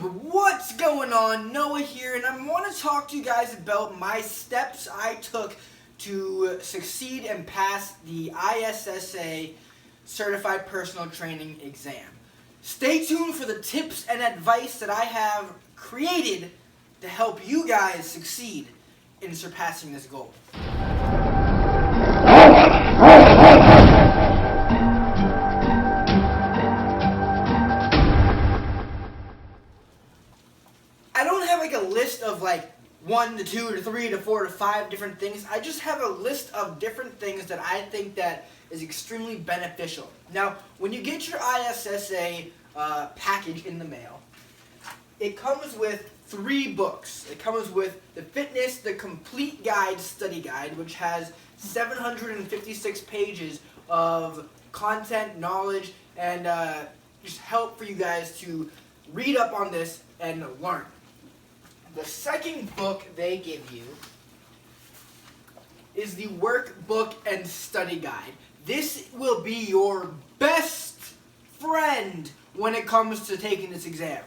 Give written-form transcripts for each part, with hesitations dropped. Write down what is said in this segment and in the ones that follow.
What's going on? Noah here, and I want to talk to you guys about my steps I took to succeed and pass the ISSA Certified Personal Training exam. Stay tuned for the tips and advice that I have created to help you guys succeed in surpassing this goal. I don't have like a list of like 1 to 2 to 3 to 4 to 5 different things. I just have a list of different things that I think that is extremely beneficial. Now, when you get your ISSA package in the mail, it comes with 3 books. It comes with the Fitness, the Complete Guide Study Guide, which has 756 pages of content, knowledge, and just help for you guys to read up on this and learn. The second book they give you is the Workbook and Study Guide. This will be your best friend when it comes to taking this exam.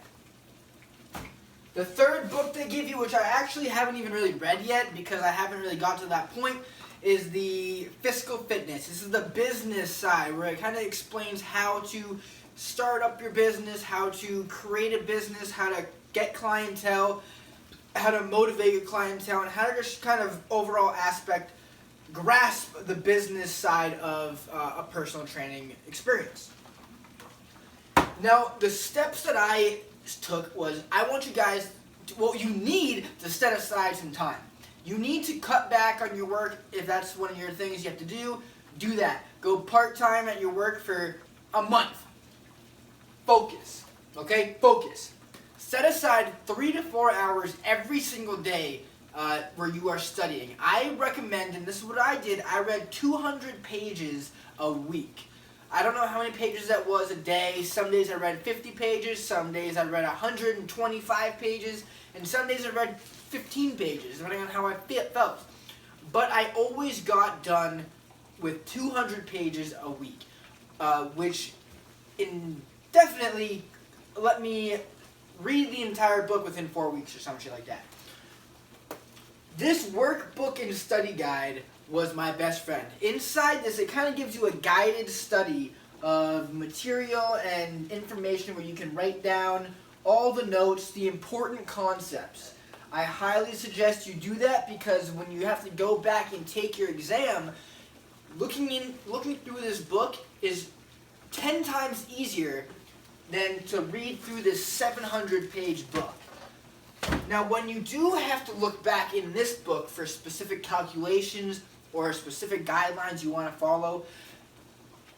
The third book they give you, which I actually haven't even really read yet because I haven't really got to that point, is the Fiscal Fitness. This is the business side where it kind of explains how to start up your business, how to create a business, how to get clientele, how to motivate your clientele, and how to just kind of overall aspect grasp the business side of a personal training experience. Now, the steps that I took was I want you guys you need to set aside some time. You need to cut back on your work. If that's one of your things you have to do that. Go part-time at your work for a month. Focus. Okay? Focus. Set aside 3 to 4 hours every single day where you are studying. I recommend, and this is what I did, I read 200 pages a week. I don't know how many pages that was a day. Some days I read 50 pages, some days I read 125 pages, and some days I read 15 pages, depending on how I felt. But I always got done with 200 pages a week, which definitely let me read the entire book within 4 weeks or some shit like that. This workbook and study guide was my best friend. Inside this, it kind of gives you a guided study of material and information where you can write down all the notes, the important concepts. I highly suggest you do that because when you have to go back and take your exam, looking through this book is 10 times easier than to read through this 700-page book. Now, when you do have to look back in this book for specific calculations or specific guidelines you want to follow,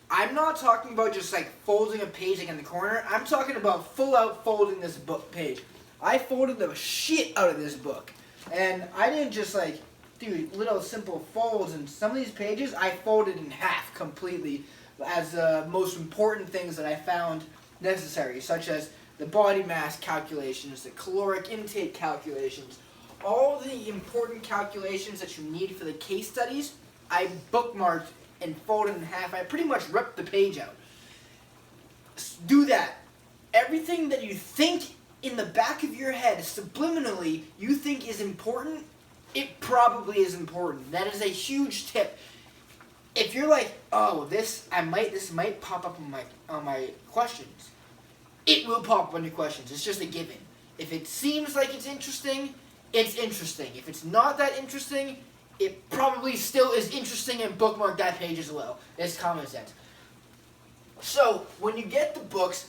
I'm not talking about just like folding a page like in the corner. I'm talking about full out folding this book page. I folded the shit out of this book. And I didn't just like do little simple folds. And some of these pages I folded in half completely as the most important things that I found necessary, such as the body mass calculations, the caloric intake calculations, all the important calculations that you need for the case studies, I bookmarked and folded in half. I pretty much ripped the page out. Do that. Everything that you think in the back of your head, subliminally, you think is important, it probably is important. That is a huge tip. If you're like, oh, this might pop up on my questions, it will pop up on your questions. It's just a given. If it seems like it's interesting, it's interesting. If it's not that interesting, it probably still is interesting, and bookmark that page as well. It's common sense. So, when you get the books,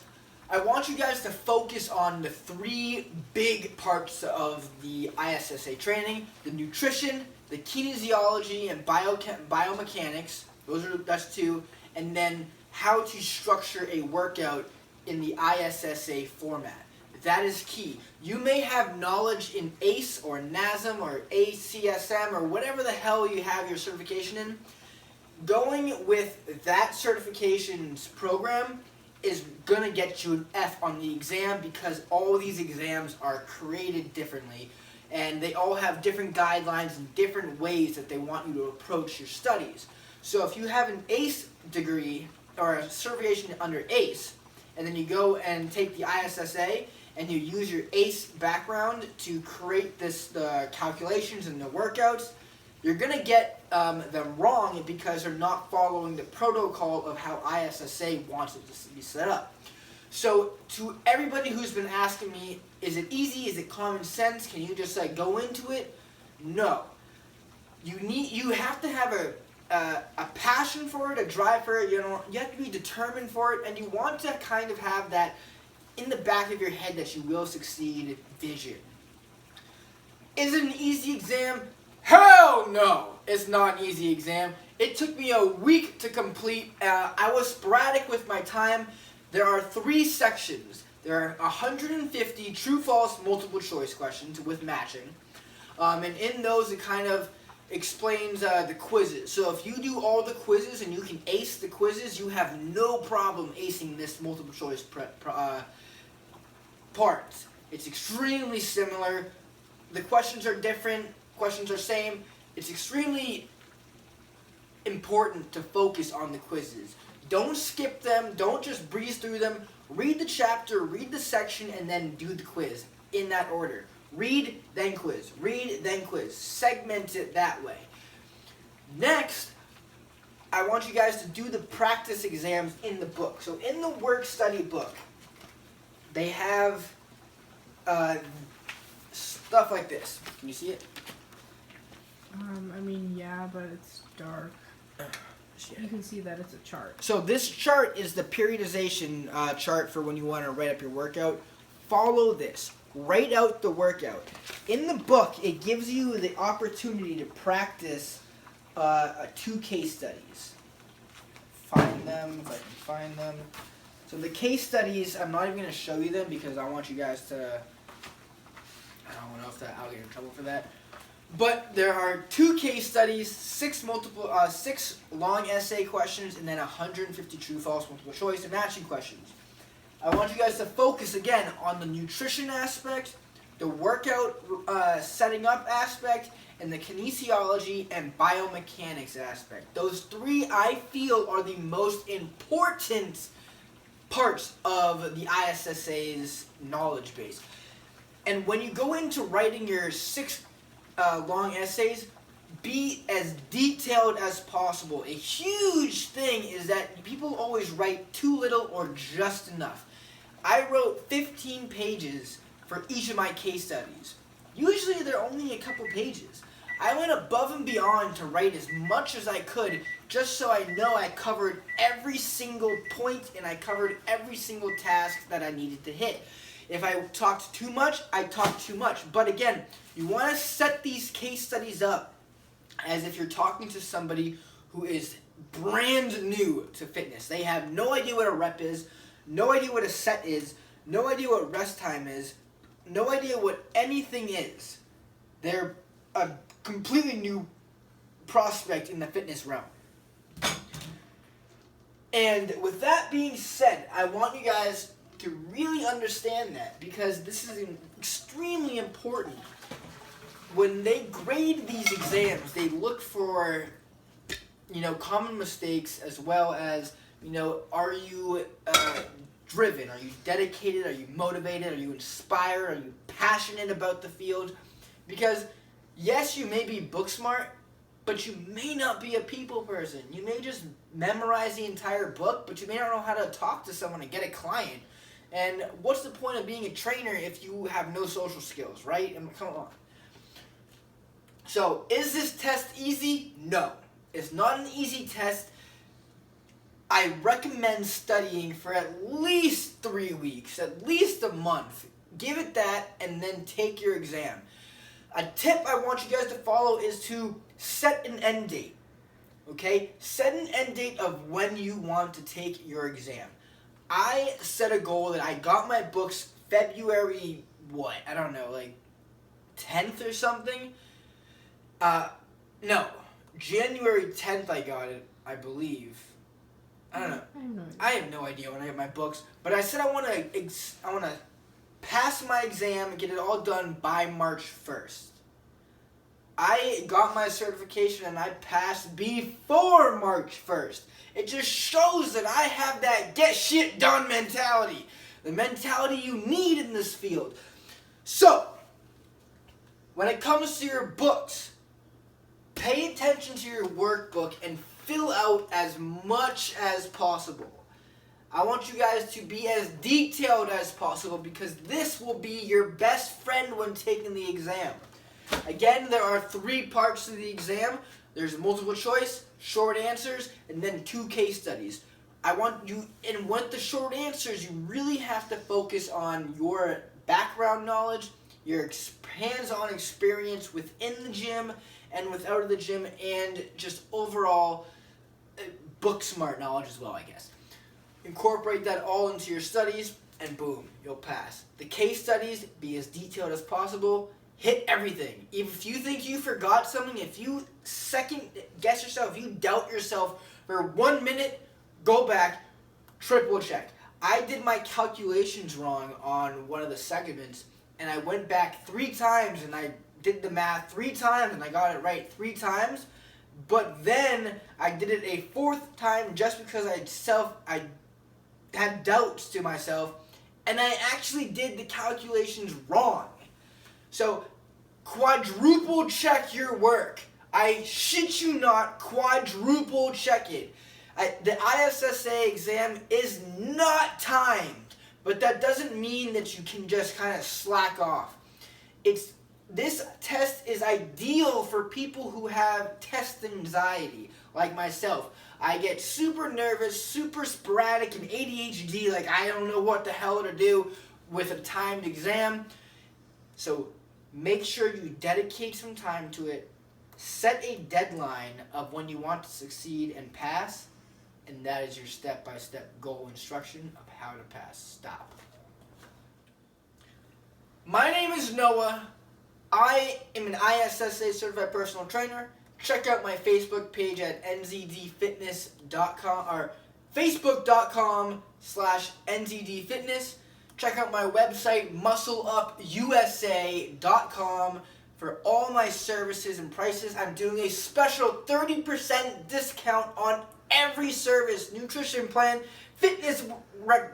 I want you guys to focus on the 3 big parts of the ISSA training: the nutrition, the kinesiology, and biomechanics. That's 2. And then how to structure a workout in the ISSA format. That is key. You may have knowledge in ACE or NASM or ACSM or whatever the hell you have your certification in. Going with that certifications program is going to get you an F on the exam because all these exams are created differently and they all have different guidelines and different ways that they want you to approach your studies. So if you have an ACE degree or a certification under ACE, and then you go and take the ISSA, and you use your ACE background to create the calculations and the workouts, you're going to get them wrong because they're not following the protocol of how ISSA wants it to be set up. So to everybody who's been asking me, is it easy? Is it common sense? Can you just like go into it? No. You have to have a passion for it, a drive for it. You have to be determined for it, and you want to kind of have that in the back of your head that you will succeed vision. Is it an easy exam? Hell no! It's not an easy exam. It took me a week to complete. I was sporadic with my time. There are 3 sections. There are 150 true-false multiple choice questions with matching. And in those it kind of explains the quizzes. So if you do all the quizzes and you can ace the quizzes, you have no problem acing this multiple choice part. It's extremely similar. The questions are different. Questions are same. It's extremely important to focus on the quizzes. Don't skip them. Don't just breeze through them. Read the chapter, read the section, and then do the quiz in that order. Read, then quiz. Read, then quiz. Segment it that way. Next, I want you guys to do the practice exams in the book. So in the work study book, they have stuff like this. Can you see it? I mean, yeah, but it's dark. You can see that it's a chart. So this chart is the periodization chart for when you want to write up your workout. Follow this. Write out the workout. In the book, it gives you the opportunity to practice 2 case studies. Find them, if I can find them. So the case studies, I'm not even going to show you them because I want you guys to... I don't know if I'll get in trouble for that. But there are 2 case studies, 6 long essay questions, and then 150 true-false multiple choice and matching questions. I want you guys to focus again on the nutrition aspect, the workout setting up aspect, and the kinesiology and biomechanics aspect. Those 3 I feel are the most important parts of the ISSA's knowledge base. And when you go into writing your 6 long essays, be as detailed as possible. A huge thing is that people always write too little or just enough. I wrote 15 pages for each of my case studies. Usually they're only a couple pages. I went above and beyond to write as much as I could just so I know I covered every single point and I covered every single task that I needed to hit. If I talked too much, I talked too much. But again, you want to set these case studies up as if you're talking to somebody who is brand new to fitness. They have no idea what a rep is, no idea what a set is, no idea what rest time is, no idea what anything is. They're a completely new prospect in the fitness realm. And with that being said, I want you guys to really understand that because this is extremely important. When they grade these exams, they look for, common mistakes as well as, are you driven? Are you dedicated? Are you motivated? Are you inspired? Are you passionate about the field? Because, yes, you may be book smart, but you may not be a people person. You may just memorize the entire book, but you may not know how to talk to someone and get a client. And what's the point of being a trainer if you have no social skills, right? Come on. So, is this test easy? No. It's not an easy test. I recommend studying for at least 3 weeks, at least a month. Give it that and then take your exam. A tip I want you guys to follow is to set an end date. Okay? Set an end date of when you want to take your exam. I set a goal that I got my books February, 10th or something? No. January 10th I got it, I believe. I don't know. I have no idea when I get my books. But I said I want to pass my exam and get it all done by March 1st. I got my certification and I passed before March 1st. It just shows that I have that get shit done mentality. The mentality you need in this field. So, when it comes to your books, pay attention to your workbook and fill out as much as possible. I want you guys to be as detailed as possible because this will be your best friend when taking the exam. Again, there are 3 parts to the exam. There's multiple choice, short answers, and then 2 case studies. I want you, and with the short answers, you really have to focus on your background knowledge, your hands-on experience within the gym and without the gym, and just overall book smart knowledge as well, I guess. Incorporate that all into your studies, and boom, you'll pass. The case studies, be as detailed as possible. Hit everything. If you think you forgot something, if you second guess yourself, if you doubt yourself for 1 minute, go back, triple check. I did my calculations wrong on one of the segments, and I went back 3 times, and I did the math 3 times, and I got it right 3 times. But then I did it a 4th time just because I had doubts to myself, and I actually did the calculations wrong. So, quadruple check your work. I shit you not, quadruple check it. The ISSA exam is not timed, but that doesn't mean that you can just kind of slack off. This test is ideal for people who have test anxiety, like myself. I get super nervous, super sporadic, and ADHD, like I don't know what the hell to do with a timed exam. So make sure you dedicate some time to it. Set a deadline of when you want to succeed and pass, and that is your step-by-step goal instruction of how to pass. Stop. My name is Noah. I am an ISSA certified personal trainer. Check out my Facebook page at nzdfitness.com or facebook.com/nzdfitness. Check out my website, muscleupusa.com, for all my services and prices. I'm doing a special 30% discount on every service, nutrition plan, fitness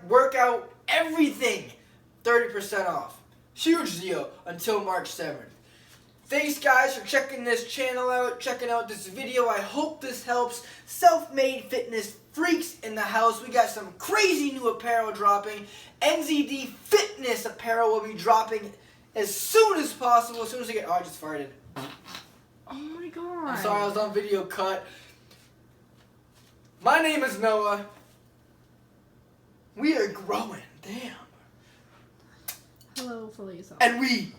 workout, everything. 30% off. Huge deal until March 7th. Thanks guys for checking this channel out, checking out this video. I hope this helps self-made fitness freaks in the house. We got some crazy new apparel dropping. NZD Fitness apparel will be dropping as soon as possible. As soon as I get... Oh, I just farted. Oh my god. I'm sorry, I was on video cut. My name is Noah. We are growing. Damn. Hello, Felicia. And we